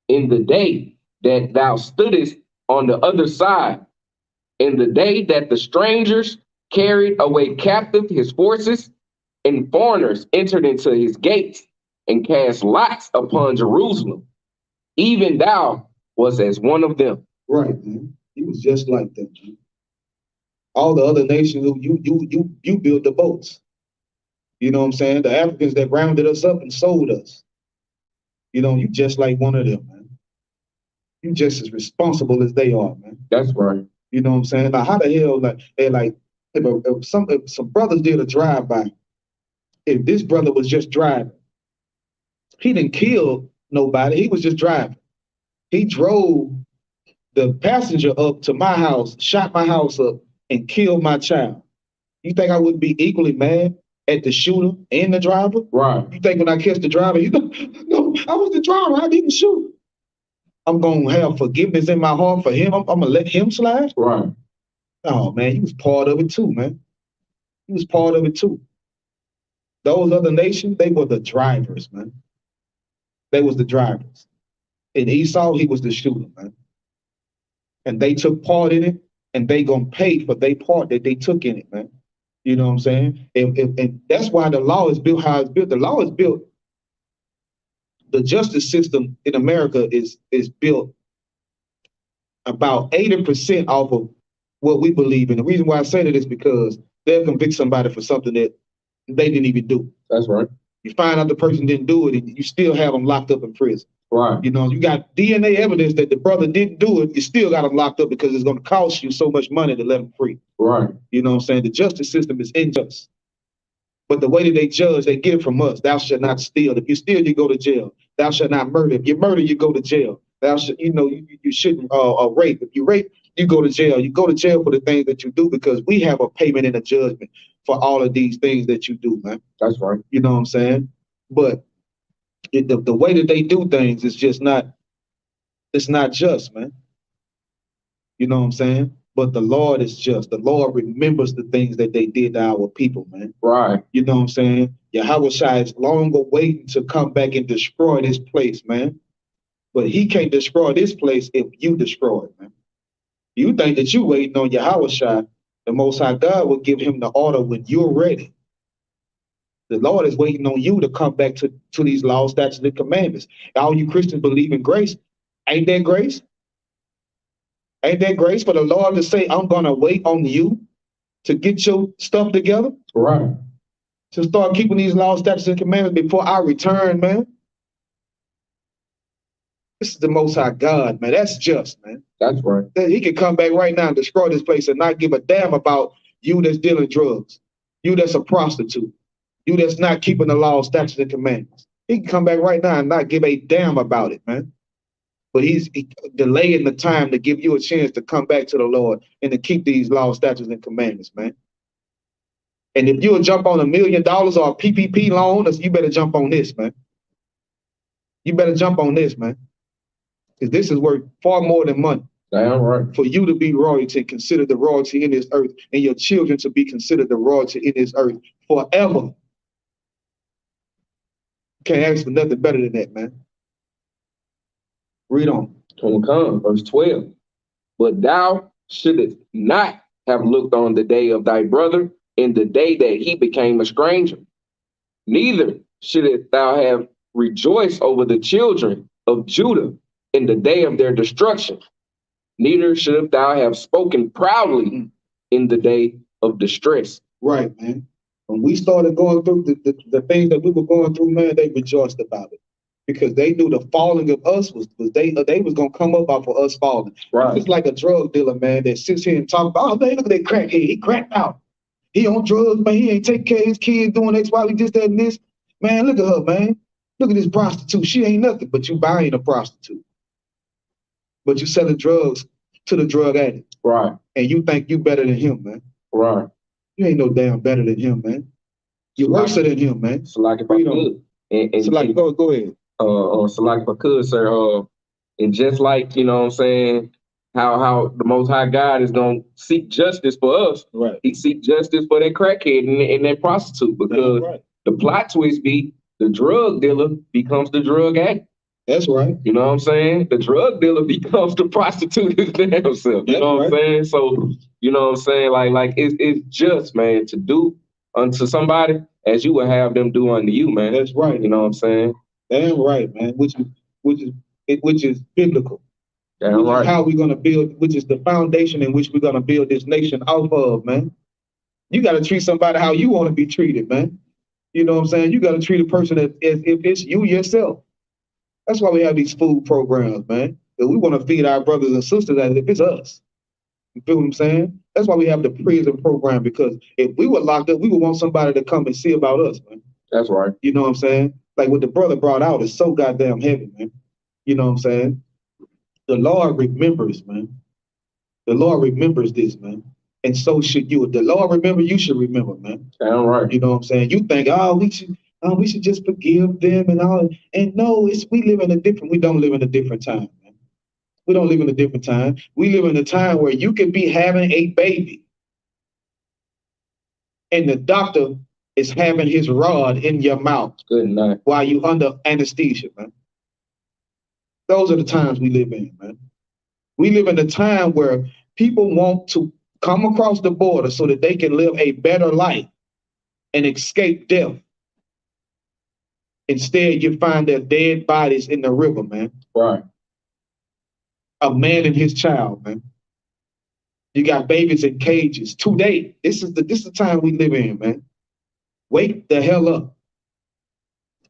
In the day that thou stoodest on the other side, in the day that the strangers carried away captive his forces, and foreigners entered into his gates and cast lots upon Jerusalem, even thou was as one of them. Right, man. He was just like them, man. All the other nations, you built the boats. You know what I'm saying? The Africans that rounded us up and sold us. You know, you just like one of them, man. You just as responsible as they are, man. That's right. You know what I'm saying? Now, how the hell, if some brothers did a drive-by, if this brother was just driving, he didn't kill nobody. He was just driving. He drove the passenger up to my house, shot my house up, and killed my child. You think I wouldn't be equally mad at the shooter and the driver? Right. You think when I catch the driver, no, I was the driver. I didn't shoot. I'm going to have forgiveness in my heart for him. I'm going to let him slide? Right. Oh, man, he was part of it too, man. He was part of it too. Those other nations, they were the drivers, man. They was the drivers. In Esau, he was the shooter, man. and they took part in it, and they gonna pay for their part that they took in it, man. You know what I'm saying? And that's why the law is built how it's built. The law is built. The justice system in America is built about 80% off of what we believe in. The reason why I say that is because they'll convict somebody for something that they didn't even do. That's right. You find out the person didn't do it, and you still have them locked up in prison. Right. You know, you got DNA evidence that the brother didn't do it. You still got them locked up because it's going to cost you so much money to let them free. Right. You know what I'm saying? The justice system is unjust. But the way that they judge, they get it from us. Thou shalt not steal. If you steal, you go to jail. Thou shalt not murder. If you murder, you go to jail. Thou should, you shouldn't rape. If you rape, you go to jail. You go to jail for the things that you do because we have a payment and a judgment for all of these things that you do, man. That's right. You know what I'm saying? But the way that they do things is just not, it's not just, man. You know what I'm saying? But the Lord is just. The Lord remembers the things that they did to our people, man. Right. You know what I'm saying? Yahweh Shai is longer waiting to come back and destroy this place, man. But he can't destroy this place if you destroy it, man. You think that you waiting on Yahweh Shai, the Most High God will give him the order when you're ready. The Lord is waiting on you to come back to these laws, statutes, and commandments. All you Christians believe in grace. Ain't that grace? Ain't that grace for the Lord to say, I'm going to wait on you to get your stuff together? Right. To start keeping these laws, statutes, and commandments before I return, man. This is the Most High God, man. That's just, man. That's right. He can come back right now and destroy this place and not give a damn about you that's dealing drugs, you that's a prostitute, you that's not keeping the laws, statutes, and commandments. He can come back right now and not give a damn about it, man. But he's delaying the time to give you a chance to come back to the Lord and to keep these laws, statutes, and commandments, man. And if you'll jump on $1 million or a PPP loan, you better jump on this, man. You better jump on this, man. Because this is worth far more than money. Damn right. For you to be royalty and consider the royalty in this earth, and your children to be considered the royalty in this earth forever. Can't ask for nothing better than that, man. Read on. Verse 12. But thou shouldest not have looked on the day of thy brother in the day that he became a stranger. Neither shouldest thou have rejoiced over the children of Judah in the day of their destruction. Neither shouldst thou have spoken proudly in the day of distress. Right, man. When we started going through the things that we were going through, man, they rejoiced about it. Because they knew the falling of us was they was gonna come up off of us falling. Right. It's like a drug dealer, man, that sits here and talks about, oh man, look at that crackhead. He cracked out. He on drugs, man. He ain't taking care of his kids, doing X, Y, just that and this. Man, look at her, man. Look at this prostitute. She ain't nothing, but you buying a prostitute. But you selling drugs to the drug addict. Right. And you think you better than him, man. Right. You ain't no damn better than him, man. You're worse than him, man. So like if I could. So like, go ahead. So like if I could, sir, and just like, you know what I'm saying, how the Most High God is going to seek justice for us. Right. He seek justice for that crackhead and that prostitute, because the plot twist be the drug dealer becomes the drug addict. That's right. You know what I'm saying? The drug dealer becomes the prostitute his damn self. You know what I'm saying? So, you know what I'm saying? Like it's just, man, to do unto somebody as you would have them do unto you, man. That's right. You know what I'm saying? Damn right, man. Which is biblical. Damn right. Is how we're gonna build, which is the foundation in which we're gonna build this nation off of, man. You gotta treat somebody how you want to be treated, man. You know what I'm saying? You gotta treat a person as if it's you yourself. That's why we have these food programs, man. That we want to feed our brothers and sisters as if it's us. You feel what I'm saying? That's why we have the prison program, because if we were locked up, we would want somebody to come and see about us, man. That's right. You know what I'm saying? Like what the brother brought out is so goddamn heavy, man. You know what I'm saying? The Lord remembers, man. The Lord remembers this, man. And so should you. If the Lord remember, you should remember, man. Damn right. You know what I'm saying? You think, we should just forgive them and all. And no, we don't live in a different time, man. We don't live in a different time. We live in a time where you could be having a baby and the doctor is having his rod in your mouth. Good night. While you under anesthesia, man. Those are the times we live in, man. We live in a time where people want to come across the border so that they can live a better life and escape death. Instead, you find their dead bodies in the river, man. Right. A man and his child, man. You got babies in cages. Today, this is the time we live in, man. Wake the hell up.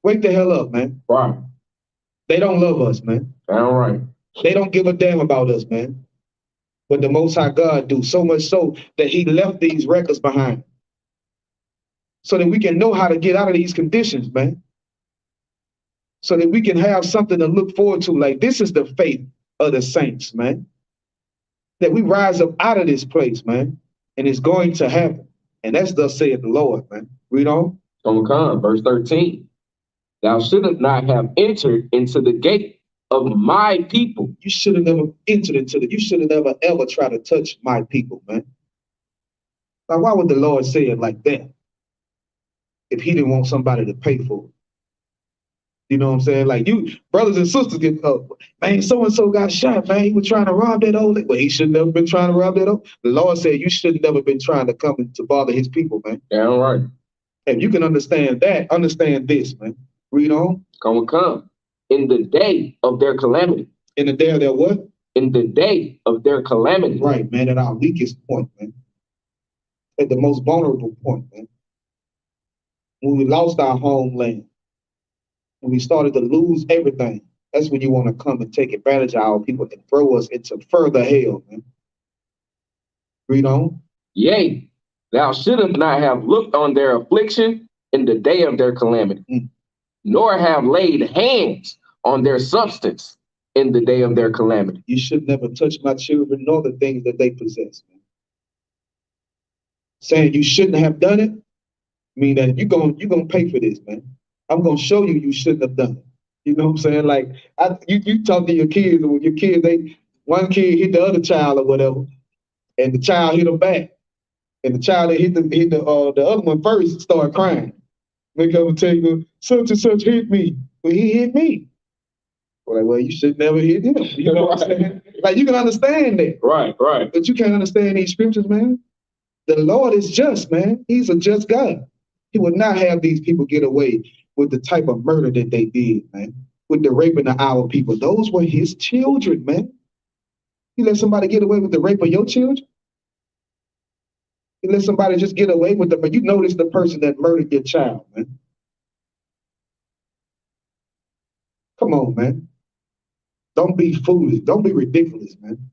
Wake the hell up, man. Right. They don't love us, man. All right. They don't give a damn about us, man. But the Most High God do, so much so that he left these records behind so that we can know how to get out of these conditions, man. So that we can have something to look forward to. Like, this is the faith of the saints, man. That we rise up out of this place, man. And it's going to happen. And that's thus saith the Lord, man. Read on. Come, verse 13. Thou shouldst not have entered into the gate of my people. You should have never entered into it. You should have never ever tried to touch my people, man. Now, why would the Lord say it like that if he didn't want somebody to pay for it? You know what I'm saying? Like, you brothers and sisters get, man, so-and-so got shot, man. He was trying to rob that old lady. Well, he should never been trying to rob that old. The Lord said you should never been trying to come to bother his people, man. Yeah, all right. If you can understand that, understand this, man. Read on. Come. In the day of their calamity. In the day of their what? In the day of their calamity. Right, man, at our weakest point, man. At the most vulnerable point, man. When we lost our homeland. When we started to lose everything. That's when you want to come and take advantage of our people and throw us into further hell, man. Read on. Yea, thou shouldst not have looked on their affliction in the day of their calamity, nor have laid hands on their substance in the day of their calamity. You should never touch my children nor the things that they possess, man. Saying you shouldn't have done it, mean that you're gonna pay for this, man. I'm gonna show you you shouldn't have done it. You know what I'm saying? Like, you talk to your kids, and when your kids, one kid hit the other child or whatever, and the child hit him back, and the child that hit the other one first start crying. They come and tell you, such and such hit me. Well, he hit me. Well, like, well, you should never hit him. You know what I'm saying? Like, you can understand that. Right. But you can't understand these scriptures, man. The Lord is just, man. He's a just God. He would not have these people get away with the type of murder that they did, man. With the raping of our people. Those were his children, man. You let somebody get away with the rape of your children? You let somebody just get away with it, but you notice the person that murdered your child, man. Come on, man. Don't be foolish. Don't be ridiculous, man.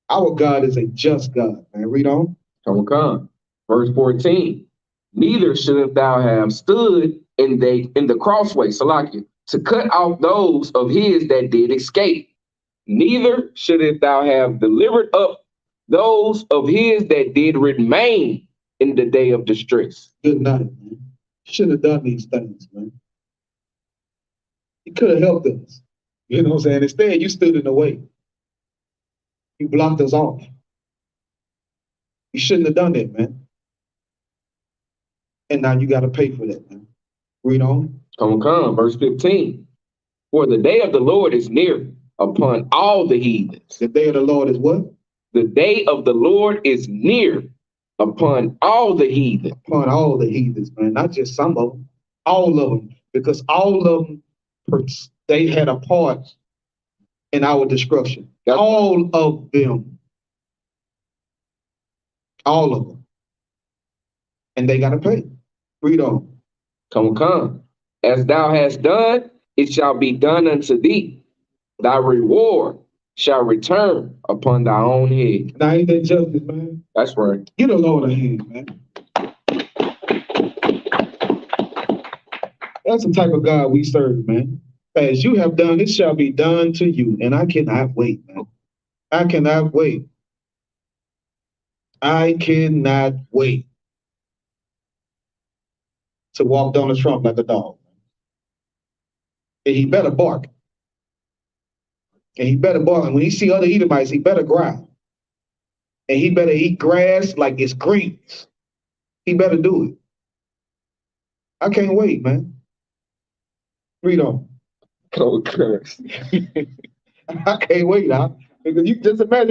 Our God is a just God, man. Read on. Come. Verse 14. Neither shouldst thou have stood in the crossway, Salakia, to cut off those of his that did escape. Neither shouldst thou have delivered up those of his that did remain in the day of distress. Good night, man. Shouldn't have done these things, man. He could have helped us. You know what I'm saying? Instead, you stood in the way. You blocked us off. You shouldn't have done that, man. And now you got to pay for that, man. Read on. Come. Verse 15. For the day of the Lord is near upon all the heathens. The day of the Lord is what? The day of the Lord is near upon all the heathen. Upon all the heathens, man. Not just some of them. All of them. Because all of them, they had a part in our destruction. All of them. All of them. And they got to pay. Read on. Come. As thou hast done, it shall be done unto thee. Thy reward shall return upon thy own head. Now ain't that justice, man? That's right. Get a Lord a hand, man. That's the type of God we serve, man. As you have done, it shall be done to you. And I cannot wait, man. I cannot wait. I cannot wait to walk Donald Trump like a dog. And he better bark. And he better bark. And when he see other Edomites, he better growl. And he better eat grass like it's greens. He better do it. I can't wait, man. Read on. Okay. I can't wait, huh? Because you just imagine